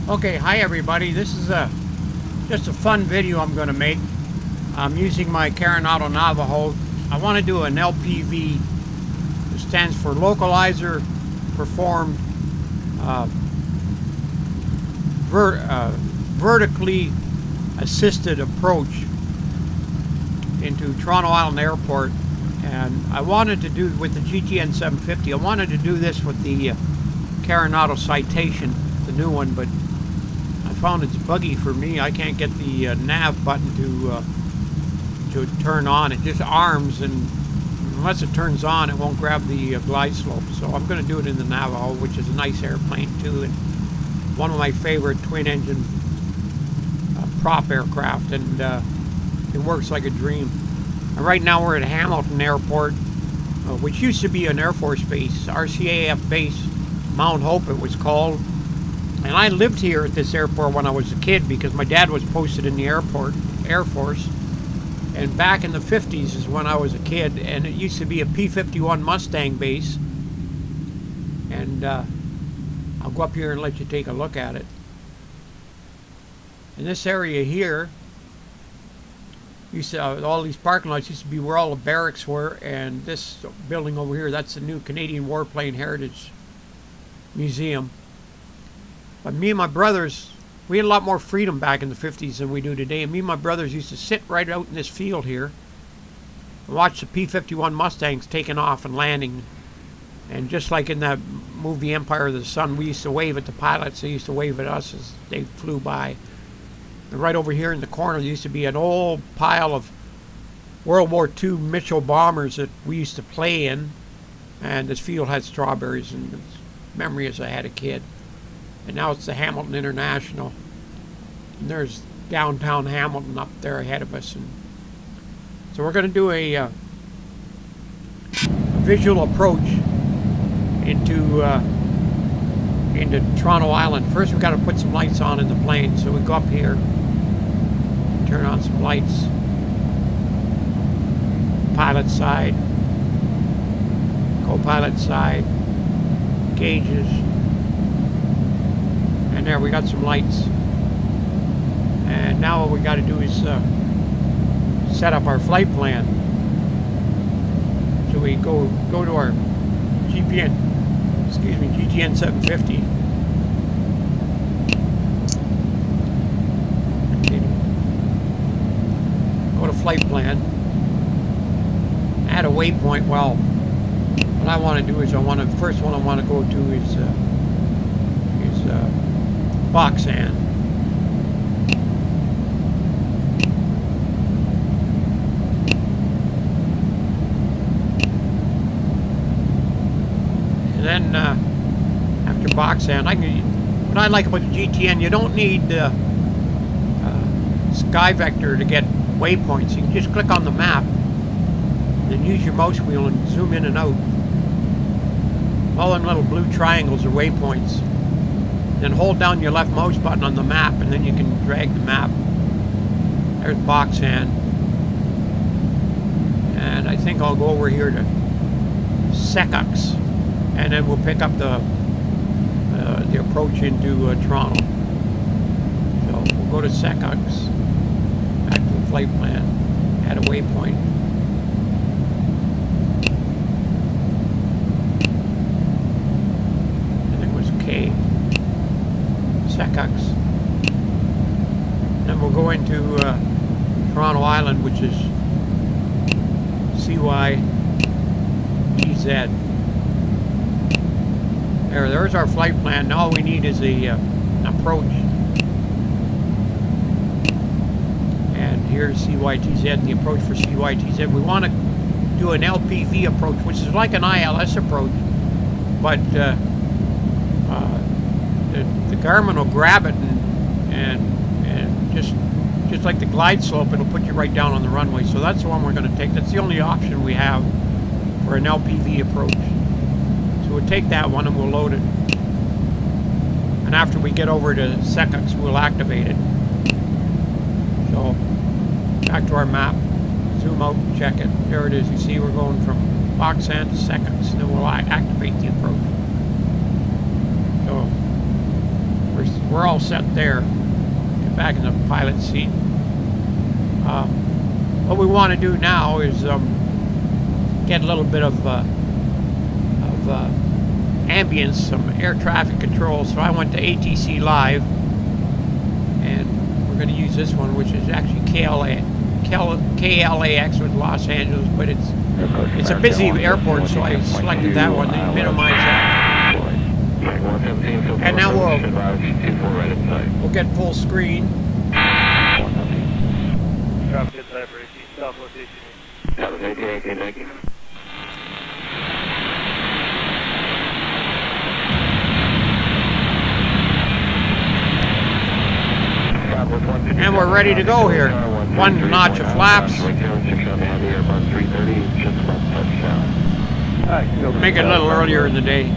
Okay, hi everybody. This is just a fun video I'm going to make. I'm using my Carenado Navajo. I want to do an LPV. It stands for Localizer Performed Vertically Assisted Approach into Toronto Island Airport. And I wanted to do with the GTN 750. I wanted to do this with the Carenado Citation, the new one, but I found it's buggy for me. I can't get the nav button to turn on. It just arms, and unless it turns on, it won't grab the glide slope. So I'm going to do it in the Navajo, which is a nice airplane too, and one of my favorite twin-engine prop aircraft, and it works like a dream. And right now we're at Hamilton Airport, which used to be an Air Force base, RCAF base, Mount Hope it was called. And I lived here at this airport when I was a kid because my dad was posted in the airport, Air Force. And back in the 50s is when I was a kid, and it used to be a P-51 Mustang base. And I'll go up here and let you take a look at it. In this area here, used to, all these parking lots used to be where all the barracks were, and this building over here, that's the new Canadian Warplane Heritage Museum. But me and my brothers, we had a lot more freedom back in the 50s than we do today. And me and my brothers used to sit right out in this field here and watch the P-51 Mustangs taking off and landing. And just like in that movie Empire of the Sun, we used to wave at the pilots. They used to wave at us as they flew by. And right over here in the corner, there used to be an old pile of World War II Mitchell bombers that we used to play in. And this field had strawberries, and memory as I had a kid. And now it's the Hamilton International. And there's downtown Hamilton up there ahead of us. And so we're going to do a visual approach into Toronto Island. First we've got to put some lights on in the plane. So we go up here, turn on some lights. Pilot side, co-pilot side, gauges. And there we got some lights. And now what we got to do is set up our flight plan. So we go to our GTN 750. Go to flight plan. Add a waypoint. Well, what I want to do is first one I want to go to is Boxan. And then after Boxan, what I like about the GTN, you don't need Sky Vector to get waypoints. You can just click on the map, then use your mouse wheel and zoom in and out. All them little blue triangles are waypoints. Then hold down your left mouse button on the map, and then you can drag the map. There's Boxan. And I think I'll go over here to Secux, and then we'll pick up the approach into Toronto. So we'll go to Secux, back to the flight plan, add a waypoint. I think it was K. Secux. Then we'll go into Toronto Island, which is CYTZ. There's our flight plan. Now all we need is an approach. And here's CYTZ and the approach for CYTZ. We want to do an LPV approach, which is like an ILS approach, but the Garmin will grab it and just like the glide slope, it'll put you right down on the runway. So that's the one we're going to take. That's the only option we have for an LPV approach. So we'll take that one and we'll load it. And after we get over to Secux, we'll activate it. So back to our map, zoom out, check it. There it is. You see we're going from Boxan to Secux, and then we'll activate the approach. So we're all set there. Get back in the pilot seat. What we want to do now is get a little bit of ambience, some air traffic control. So I went to ATC Live, and we're going to use this one, which is actually KLAX with Los Angeles, but it's a busy airport, so I selected that one. Then minimize that. And now we'll get full screen. Thank you. And we're ready to go here. One notch of flaps. Make it a little earlier in the day.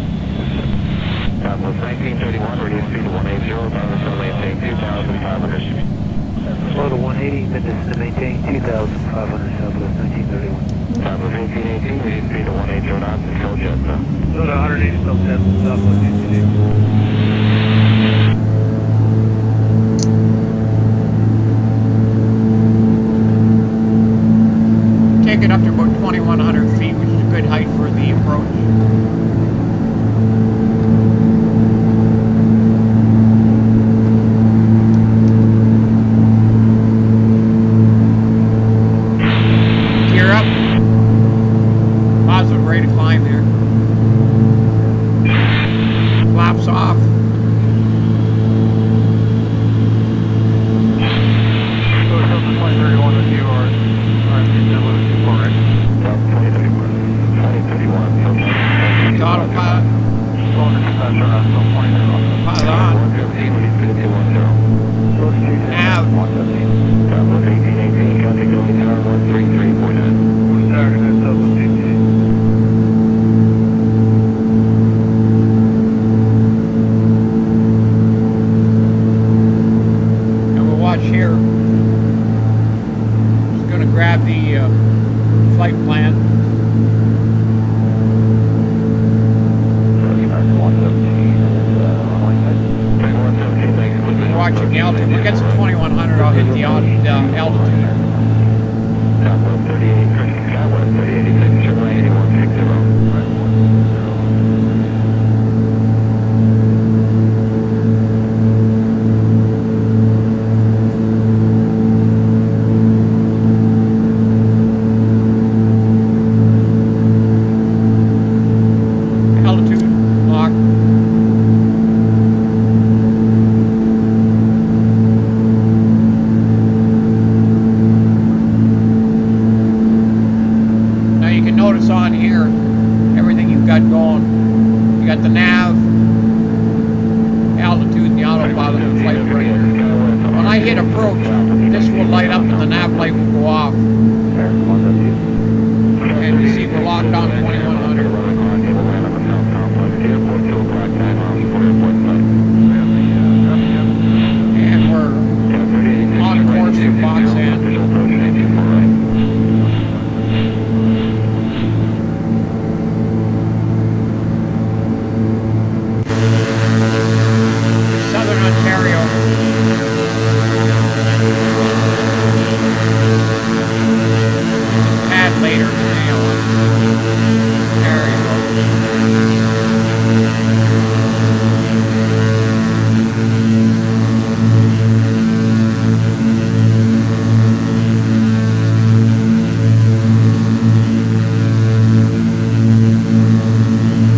1931, reduce speed to 180, maintain 2,500. Slow to 180, minutes to maintain 2,500 Southwest 1931. 1818, reduce speed to 180 knots, control jet. Slow to 180, Southwest 1931. Take it up to about 2,100 feet, which is a good height for the approach. Gear up. Positive rate of climb here. Flaps off. Autopilot. Pilot on. Nav. And we'll watch here. Just going to grab the flight plan. Watching the altitude. When it gets to 2,100, I'll hit the altitude. Altitude lock. Notice on here everything you've got going. You got the nav, altitude, and the autopilot and the flight breaker. When I hit approach, this will light up and the nav light will go off. And you see we're locked on 2,100. And we're on course for Boxan. Southern Ontario. Add later today on. There you go.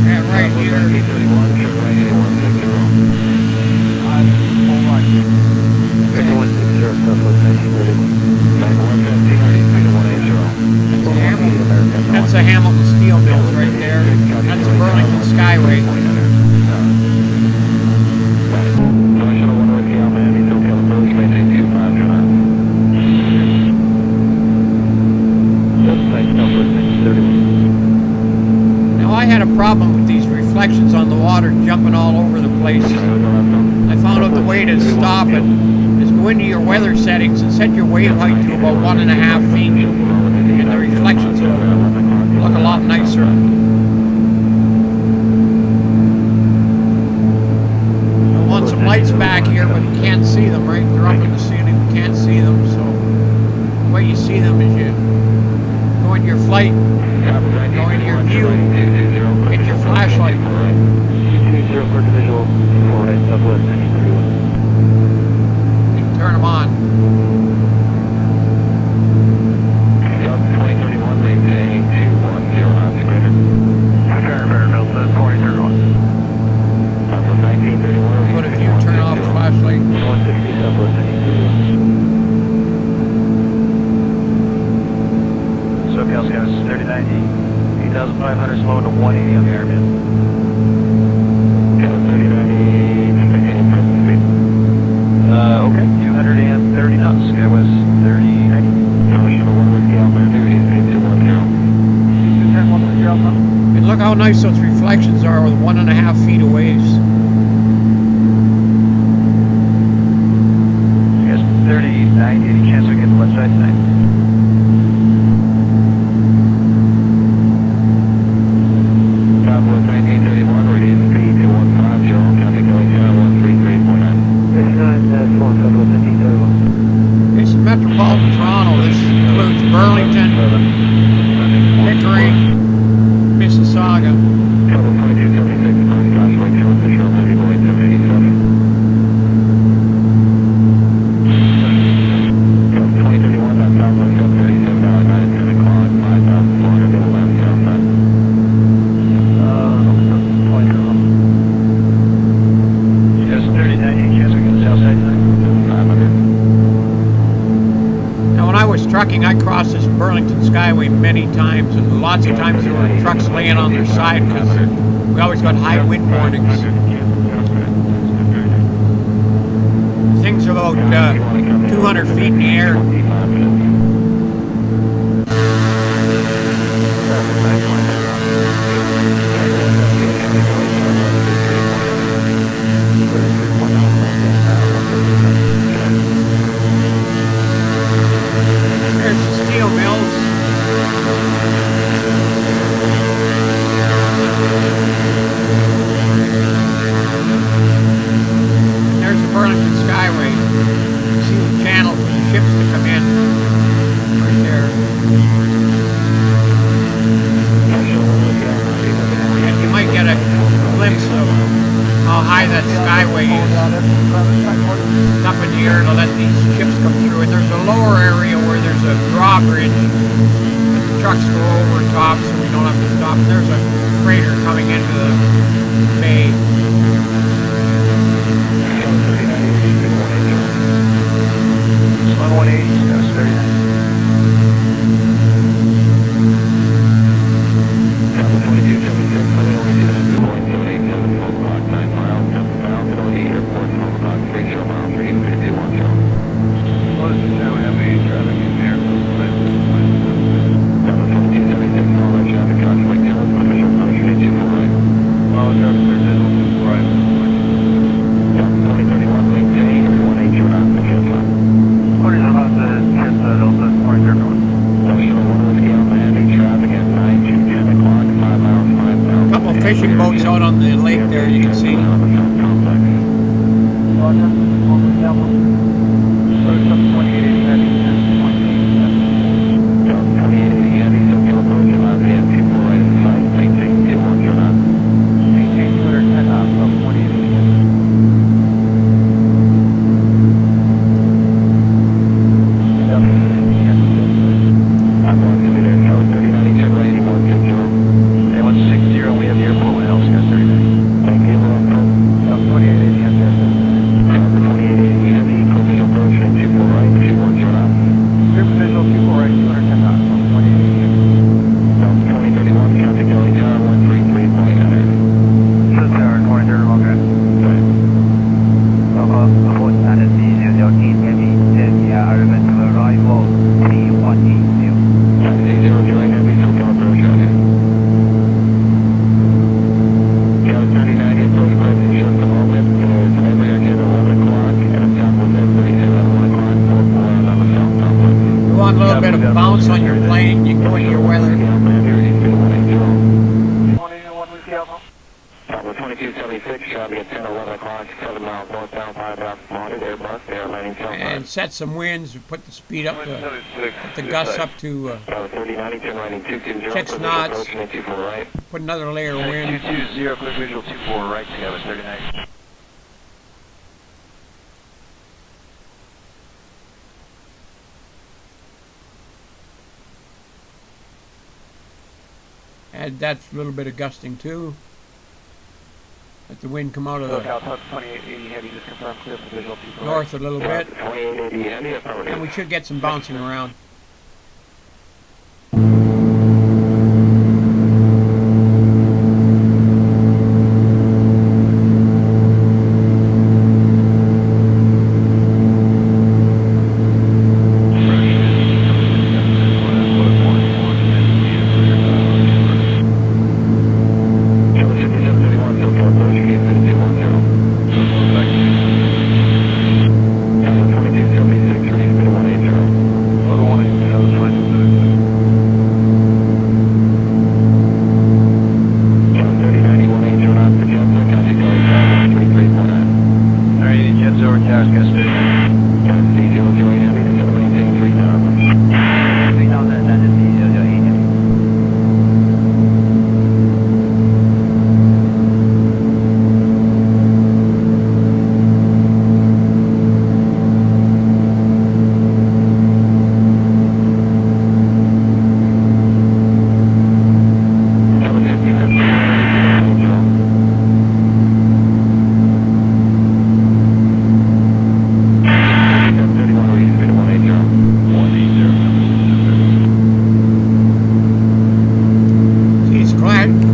And right here. That's the Hamilton Steel Mills right there. That's the Burlington Skyway. Now I had a problem with these reflections on the water jumping all over the place. I found out the way to stop it is go into your weather settings and set your wave height to about 1.5 feet. And the reflections will look a lot nicer. I want some lights back here, but you can't see them, right? They're up in the ceiling, you can't see them, so the way you see them is you go into your flight, go into your view, get your flashlight. 220 for the visual, 4 right, Southwest 1931. You can turn them on. Sub 2031, maintain 210 knots greater. Fairbairn, Delta 2031. Southwest 1931. But if you turn off the flashlight, 160 Southwest 1931. SoCal Scouts 3090, 8,500 slow to 180 on the airband. Cal 3090, maintain present speed. Okay, 230 knots, Skywest 3090. Shuttle 1 with Cal, Mandarin, speed 210. 210, 1 with Alpha. and look how nice those reflections are with 1.5 feet of waves. Yes, 3090, any chance we get the left side tonight? Southwest 1931, reading speed 2150, traffic going down 133.9. Yes, 9, small Southwest 1931. This is metropolitan Toronto. This includes Burlington, Pickering, Mississauga. Shuttle 2276, first class right to official 30.787. Sub 2031, that's Southwest Sub 37, hour 9 at 10 o'clock, 5,400 to the left, southside. 2031. Yes, 3090, any chance we get the south side tonight? 500. Now, when I was trucking, I crossed this Burlington Skyway many times, and lots of times there were trucks laying on their side because we always got high wind warnings. Things about 200 feet in the air. There's the steel mills. And there's the Burlington Skyway. You see the channel for the ships to come in. Right there. And you might get a glimpse of how high that skyway is. It's up in the air to let these ships come through. And there's a lower area where there's a drawbridge. And the trucks go over top so we don't have to stop. And there's a freighter coming into the bay. 180, that was 39. Southwest 2276, running over to 2.787, 12 o'clock, 9 miles, southbound, Philly Airport, 12 o'clock, 30 miles, reading speed 210. Close to now, we have a traffic in there. Southwest 2276, all right, traffic, contact, official, approach, speed 24 right. Oh, traffic, right. Southwest 2031, maintain 180 knots, Michelin. What is about the Delta 2031? Shuttle 1 with Cal, landing traffic at 9 to 10 o'clock, 5 miles, 5,000. A couple of fishing boats out on the lake there, you can see. Complex. Roger, 1 with Delta. So it's up 2880, South 2880 Heavy, SoCal approach, about the M24 right in sight, maintain 210 knots. maintain 210 knots, up 2880. I'm going to be there, Tower 3090, turn right, 160. Hey, 160, we have the airport with L, Scott 3090. Thank you, Up 2880, yes, yes. Tower 2880 Heavy, closing approach, 24 right, 210 knots. Group visual, 24 right, 210 knots, up 2880. South 2031, traffic going down, 133.9. So Tower 2031, okay. About that is the 280, arrival to arrival 3180. 80 join Heavy, SoCal approach, on in. Tower 3090 approach, present, shut the moment, there's every exit at 11 o'clock, and a Southwest 37 at 1 o'clock, 4 on the south complex. You want a little bit of bounce on your plane, you go into your weather. Cal, Mandarin, speed 180. 181 with the Alpha. Southwest 2276, traffic at 10, 11 o'clock, 7 miles northbound. and set some winds, put the speed up to, put the gusts up to 6 knots, put another layer of wind. 220, clear visual 24 right, Skyler 39. Add that little bit of gusting too. Let the wind come out of the 2880 heavy, just confirm clear for visual 24 north a little bit, 2880 heavy, affirmative. and we should get some bouncing around.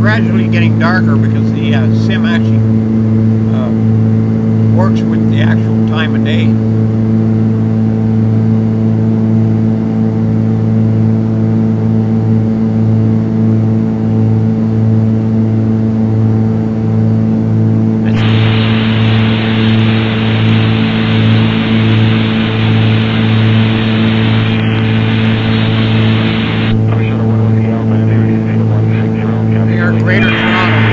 Gradually getting darker because the sim actually works with the actual time of day. Greater Toronto.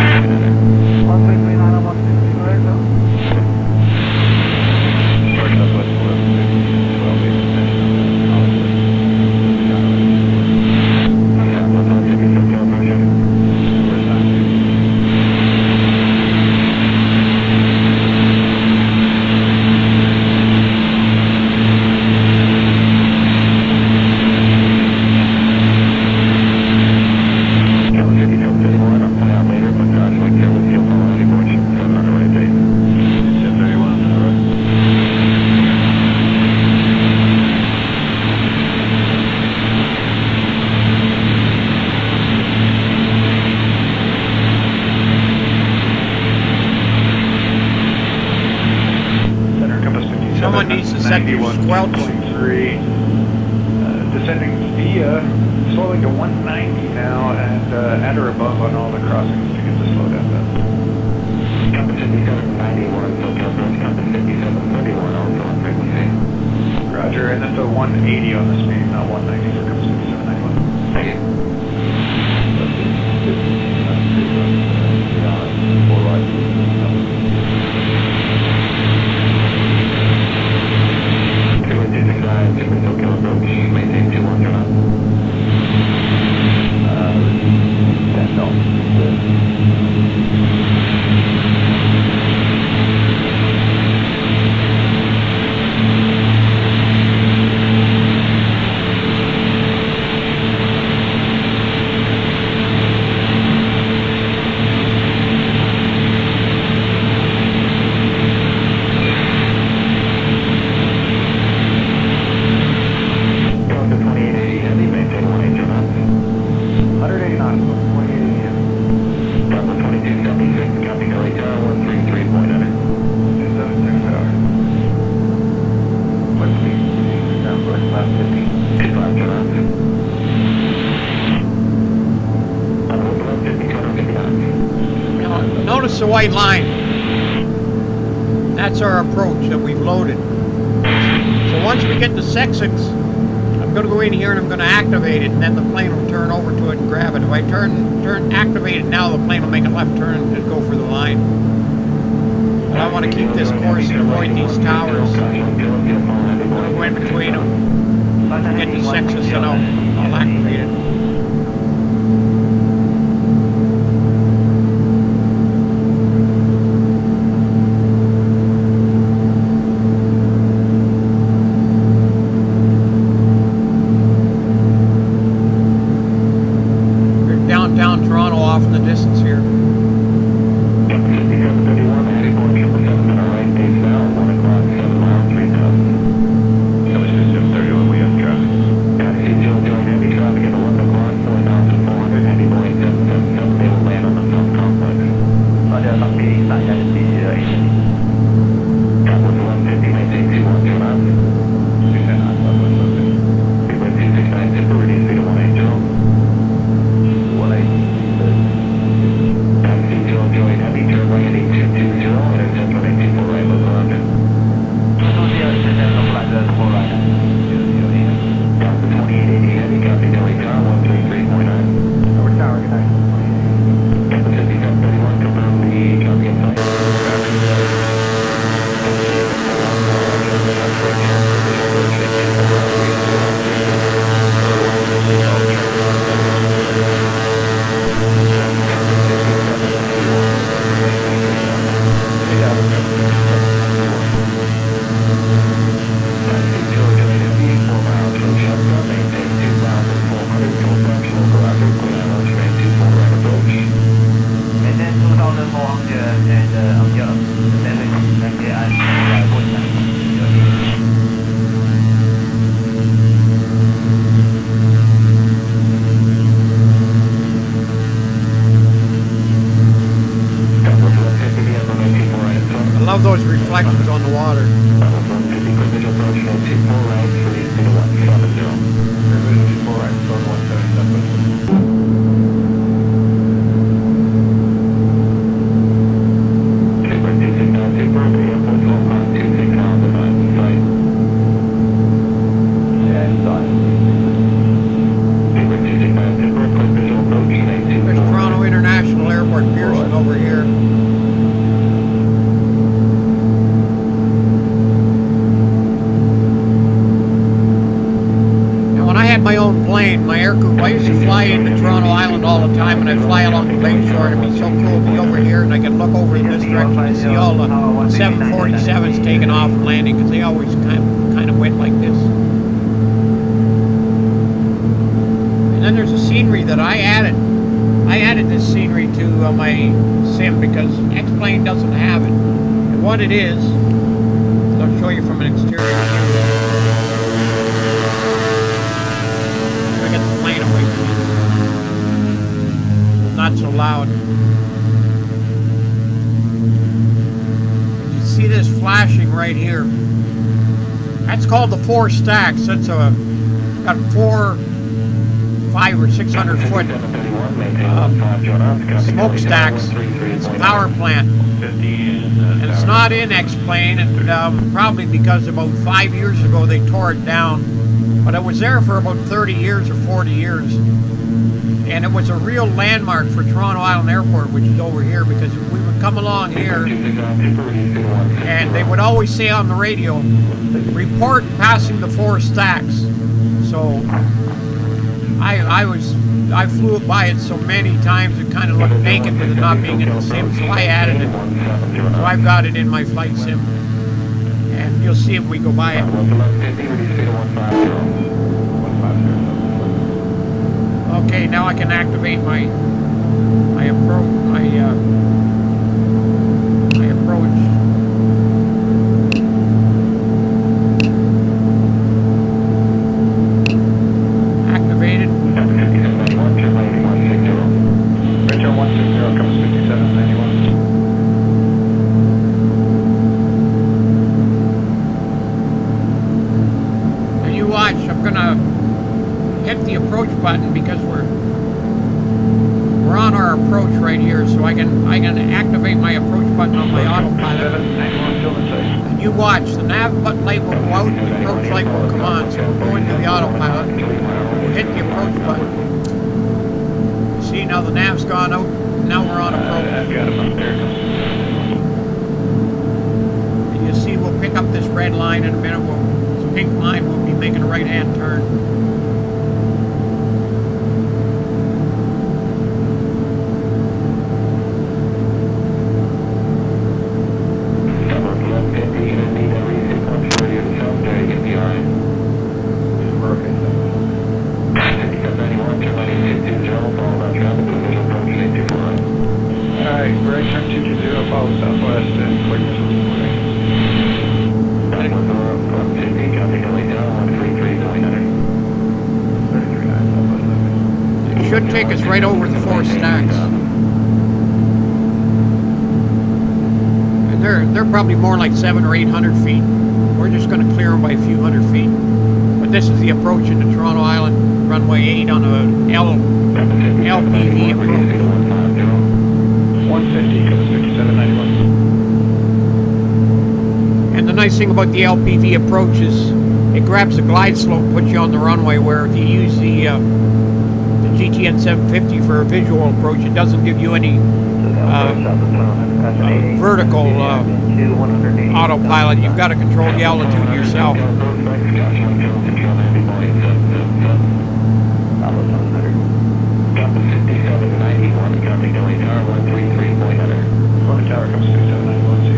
Someone needs to set your squelch. Descending via, slowing to 190 now, and at or above on all the crossings to get the slow down done. Compass 5791, SoCal approach, compass 5731, also on frequency. Roger, and that's a 180 on the speed, not 190 for compass 5791. Thank you. SoCal approach, maintain 21 knots. Notice the white line. That's our approach that we've loaded. So once we get the Sexix, I'm going to go in here and I'm going to activate it, and then the plane will turn over to it and grab it. If I activate it now, the plane will make a left turn and go for the line. But I want to keep this course and avoid these towers. I'll go in between them. Get the sexes and I'll activate it. We're downtown Toronto off in the distance here. I love those reflections on the water. There's Toronto International Airport, Pearson over here. My own plane, my aircraft. I used to fly into Toronto Island all the time, and I'd fly along the lakeshore, and it'd be so cool to be over here, and I could look over in this direction and see all the 747s taking off and landing, because they always kind of went like this. And then there's a scenery that I added. I added this scenery to my sim because X-Plane doesn't have it. And what it is, I'll show you from an exterior view. Not so loud. You see this flashing right here? That's called the 4 stacks. That's got 4, 5 or 600 foot smokestacks. It's a power plant, and it's not in X-Plane, and probably because about 5 years ago they tore it down. But it was there for about 30 years or 40 years. And it was a real landmark for Toronto Island Airport, which is over here, because we would come along here and they would always say on the radio, report passing the 4 stacks. So I flew by it so many times it kind of looked naked with it not being in the sim, so I added it. So I've got it in my flight sim. And you'll see if we go by it. Okay, now I can activate my approach. Activated. Richard 160 comes 5791. And you watch. I'm gonna hit the approach button because we're on our approach right here, so I can activate my approach button on my autopilot. And you watch, the nav button light will go out and the approach light will come on, so we'll go into the autopilot. We'll hit the approach button. See, now the nav's gone out, now we're on approach. see, we'll pick up this red line in a minute. This pink line, we'll be making a right-hand turn. Should take us right over the 4 stacks. And they're probably more like 700 or 800 feet. We're just going to clear them by a few hundred feet. But this is the approach into Toronto Island, runway 8 on a LPV approach. 150, comes 5791. And the nice thing about the LPV approach is it grabs the glide slope, puts you on the runway, where if you use the GTN 750 for a visual approach, it doesn't give you any vertical autopilot. You've got to control the altitude yourself. Tower comes 5791, see you.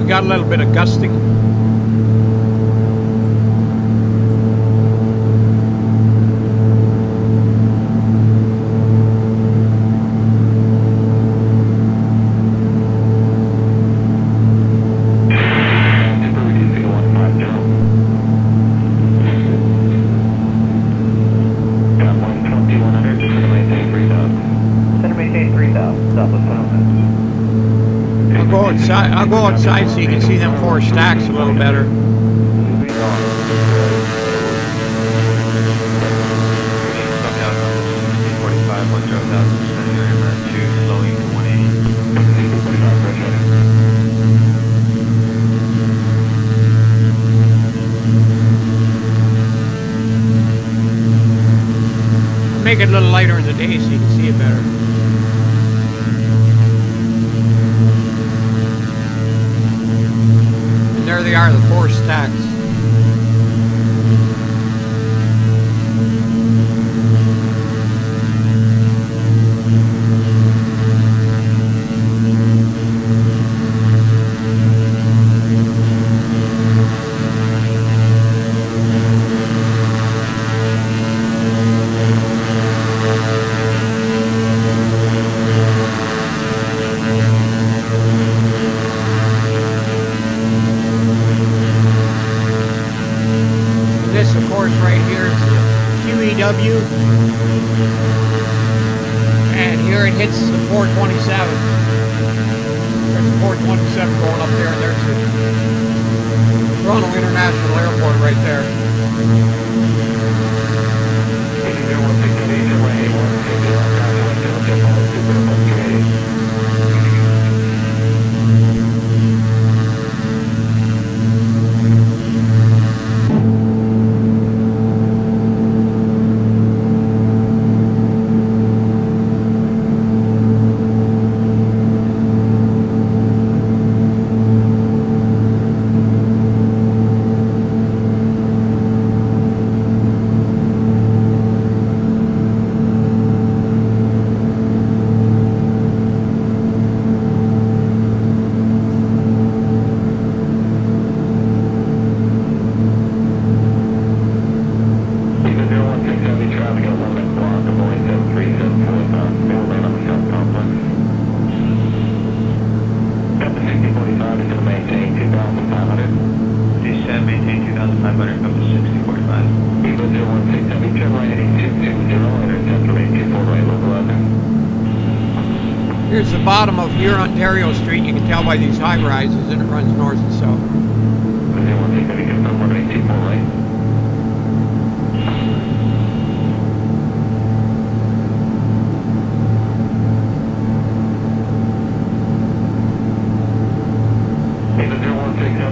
Got a little bit of gusting. I'll go outside so you can see them 4 stacks a little better. Make it a little lighter in the day so you can see it better. There they are, the 4 stacks. This, of course, right here is the QEW, and here it hits the 427. There's a 427 going up there, and there's the Toronto International Airport right there. Here's the bottom of Near Ontario Street. You can tell by these high rises, and it runs north and south.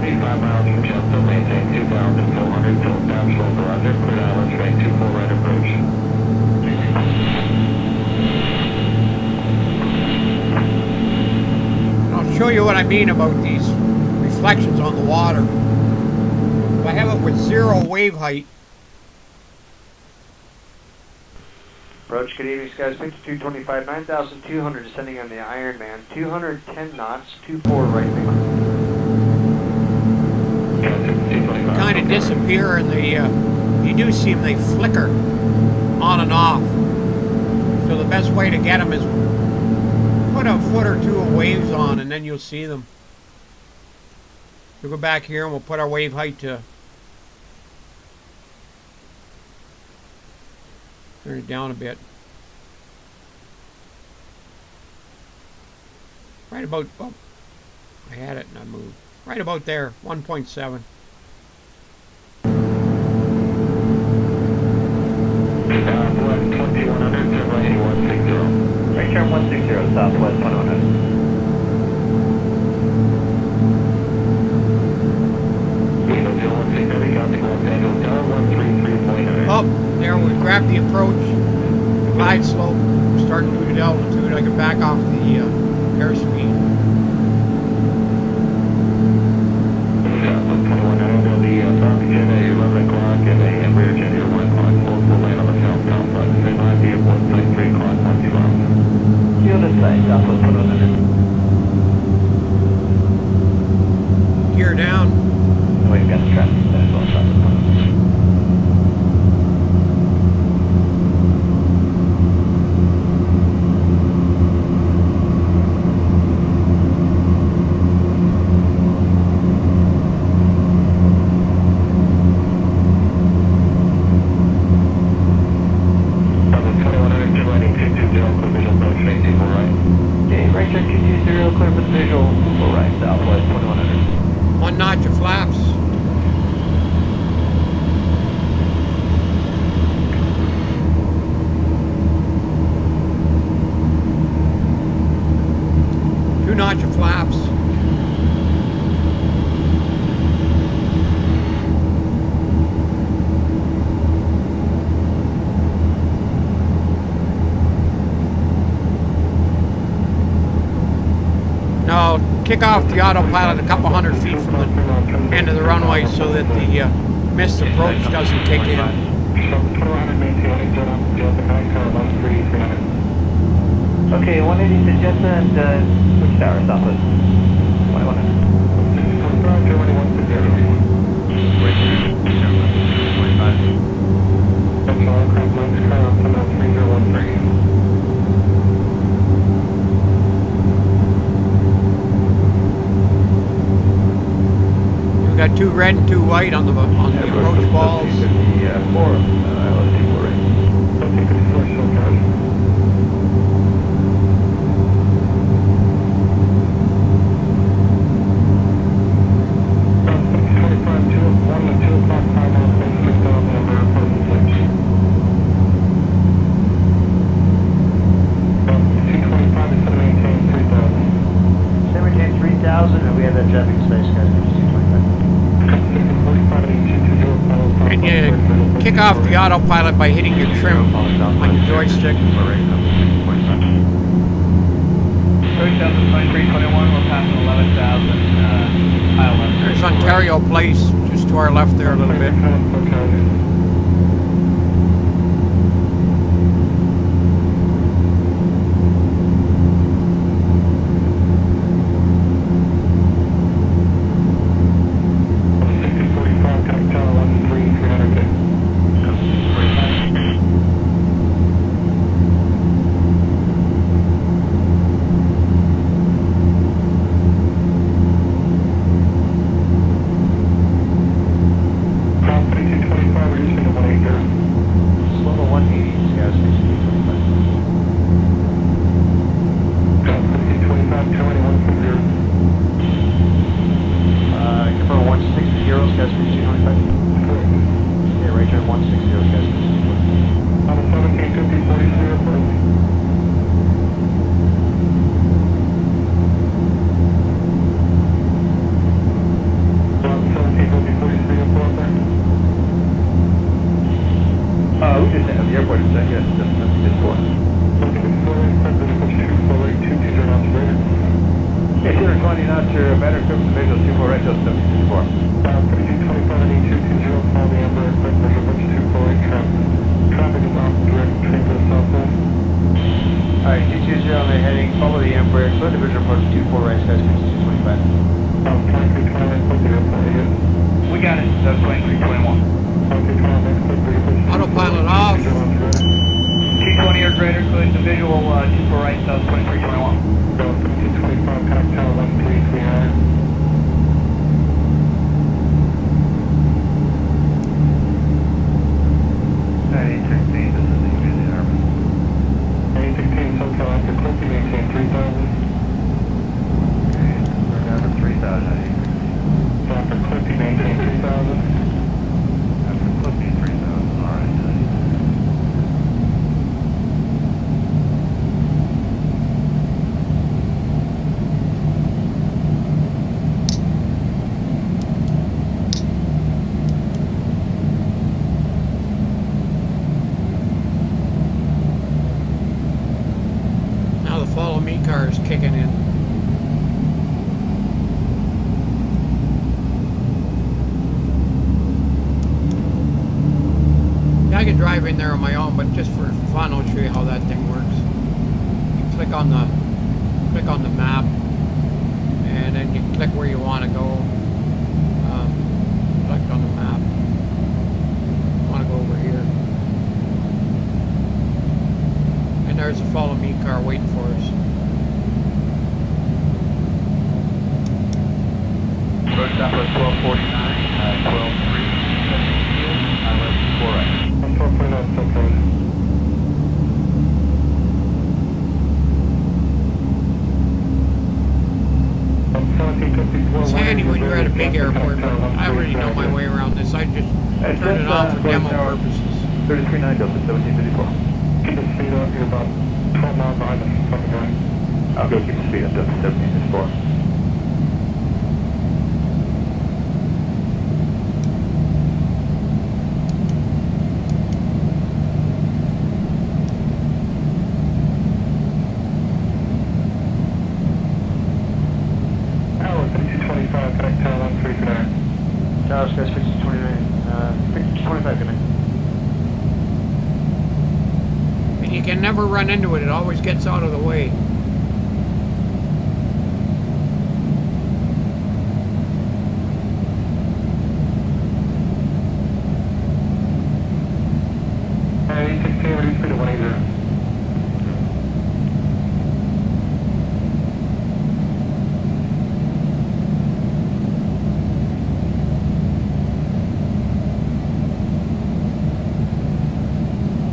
75 miles from Shutdown, maintain 2,400, till down slope, roger, clear island, straight 24 right approach. I'll show you what I mean about these reflections on the water. If I have it with 0 wave height, Approach, good evening, skies 5225, 9,200 descending on the Ironman, 210 knots, 24 right wing. kind of disappear and they, you do see them, they flicker on and off. So the best way to get them is put a foot or two of waves on and then you'll see them. We'll go back here and we'll put our wave height to, turn it down a bit. Right about, oh, I had it and I moved. Right about there, 1.7. Right turn 160, southwest 2100. Oh, there we grab the approach, glide slope, starting to lose altitude. I can back off the airspeed. Field in sight, southwest 100. Gear down. Oh, we've got the traffic there as well, southwest 100. Okay, right turn 220, clear for the visual, full right, southwest 2100. 1 notch of flaps. Two notch of flaps. Now kick off the autopilot a couple hundred feet from the end of the runway so that the missed approach doesn't kick in. Okay, 180 to Jetta and switch tower, southwest 2100. We've got 2 red and 2 white on the approach balls. Maintain 3,000 and we have that traffic space, guys, 225. And you kick off the autopilot by hitting your trim on your joystick. 30,023.21, we're passing 11,000, high 11. There's Ontario Place just to our left there a little bit. Slow to 180, guys, 225. Number 160, guys, 225. Okay, right turn 160, guys, 225. yes, that's 4. Okay, 220 knots, you're better equipped with visual 24 right, that's 4. 3225, call the Amber, quick visual approach 248, traffic is off direct train to the southwest. Alright, 220 on the heading, follow the Embraer, clear the visual approach 24 right, skies 5225. 2321, We got it, that's 2321. 2321, next quick visual approach. Autopilot off. 220 or greater, clear the visual 24 right, south 2321. 225, connect tower 1339. 9816, this is the Community Army. 816, SoCal after Clippy, maintain 3000. Okay, we're down to 3000 at 816. After Clippy, maintain 3000. After Clippy, 3000, alright. Now the follow me car is kicking in. Yeah, I can drive in there on my own, but just for fun, I'll show you how that thing works. You click on the map, and then you click where you want to go. Select on the map. I want to go over here. And there's a follow me car waiting for us. Road stop at 1249, 123, 4 right. 1249, SoCal. It's handy when you're at a big airport, but I already know my way around this. I just turn it on for demo purposes. 339 Delta 1754. Keep the speed up, you're about 12 miles behind the fucking guy. I'll go keep the speed up Delta 1754. Tower 5225, connect tower 1339. Tower skies 5229, 5225, good night. And you can never run into it. It always gets out of the way. And 816, reduce speed to 180.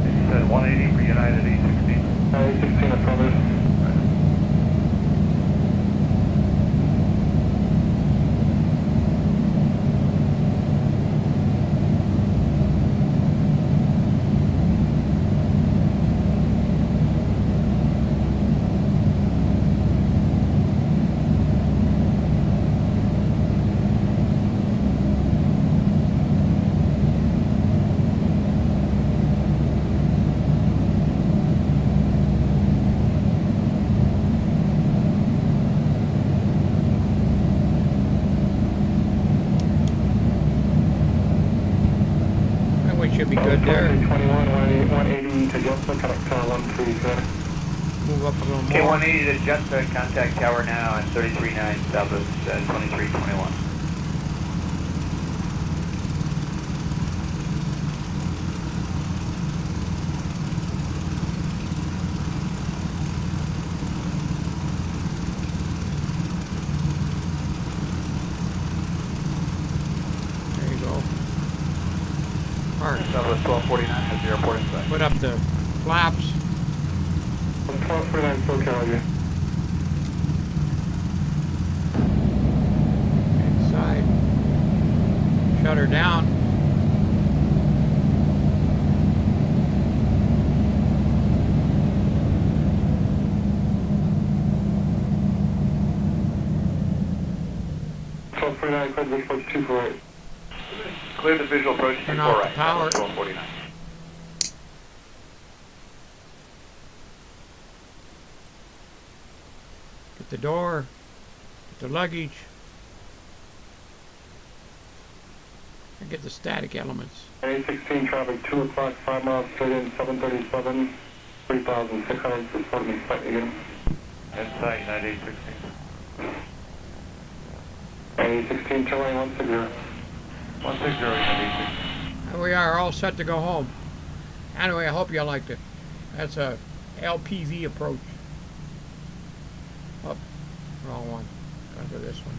You said 180 for United 816. 816 affirmative. And we should be good there. 21, 180 to Delta, connect tower 1339. Move up a little Okay, more. 180 to Jetta, contact tower now at 339 Southwest 2321. There you go. Park. Southwest 1249 has the airport inside. Put up the flaps. 1249, SoCal, yeah. Inside. Shut her down. Clear the approach 248. Clear the visual approach Turn 24 off the right. power. Southwest 1249. the door, the luggage, and get the static elements. A16 traffic 2 o'clock, 5 miles straight in, 737, 3,600, reporting site again. Inside United A16. A16 turn lane 160. 160 United And we are all set to go home. Anyway, I hope you liked it. That's a LPV approach. Oh, wrong one. Go to this one.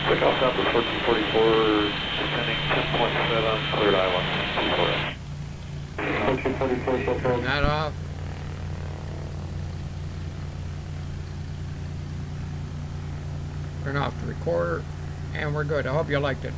Quick off number 1444, descending 10.7, cleared I-124. 1444, so Turn that off. Turn off the recorder, and we're good. I hope you liked it.